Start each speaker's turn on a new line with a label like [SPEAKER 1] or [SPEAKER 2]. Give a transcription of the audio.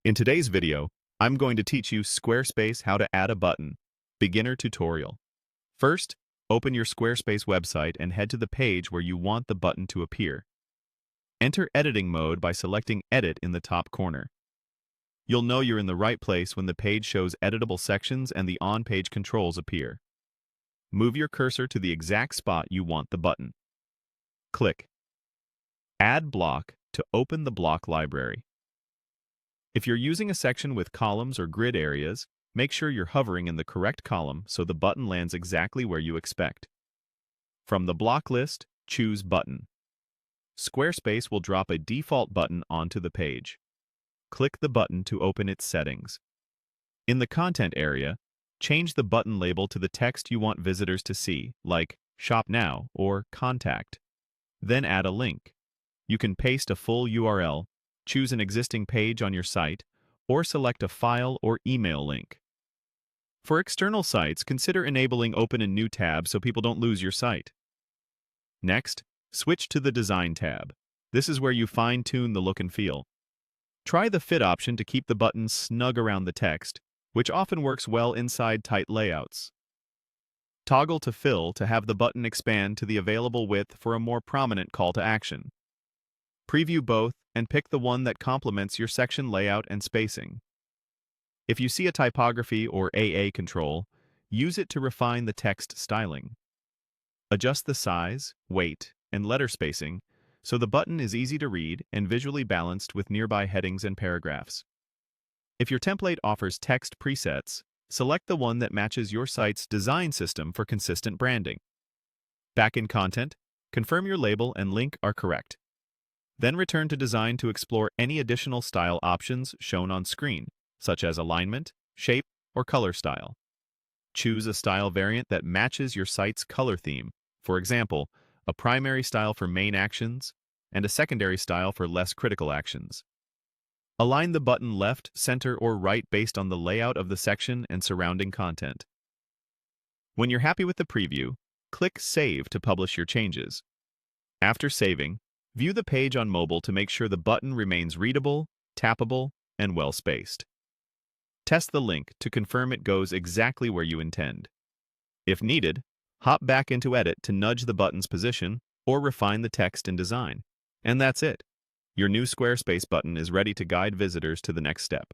[SPEAKER 1] In today's video, I'm going to teach you Squarespace how to add a button. Beginner tutorial. First, open your Squarespace website and head to the page where you want the button to appear. Enter editing mode by selecting Edit in the top corner. You'll know you're in the right place when the page shows editable sections and the on-page controls appear. Move your cursor to the exact spot you want the button. Click Add Block to open the block library. If you're using a section with columns or grid areas, make sure you're hovering in the correct column so the button lands exactly where you expect. From the block list, choose Button. Squarespace will drop a default button onto the page. Click the button to open its settings. In the content area, change the button label to the text you want visitors to see, like Shop Now or Contact. Then add a link. You can paste a full URL, choose an existing page on your site, or select a file or email link. For external sites, consider enabling Open in New tab so people don't lose your site. Next, switch to the Design tab. This is where you fine-tune the look and feel. Try the Fit option to keep the button snug around the text, which often works well inside tight layouts. Toggle to Fill to have the button expand to the available width for a more prominent call to action. Preview both and pick the one that complements your section layout and spacing. If you see a typography or AA control, use it to refine the text styling. Adjust the size, weight, and letter spacing so the button is easy to read and visually balanced with nearby headings and paragraphs. If your template offers text presets, select the one that matches your site's design system for consistent branding. Back in Content, confirm your label and link are correct. Then return to Design to explore any additional style options shown on screen, such as alignment, shape, or color style. Choose a style variant that matches your site's color theme, for example, a primary style for main actions and a secondary style for less critical actions. Align the button left, center, or right based on the layout of the section and surrounding content. When you're happy with the preview, click Save to publish your changes. After saving, view the page on mobile to make sure the button remains readable, tappable, and well-spaced. Test the link to confirm it goes exactly where you intend. If needed, hop back into Edit to nudge the button's position or refine the text and design. And that's it. Your new Squarespace button is ready to guide visitors to the next step.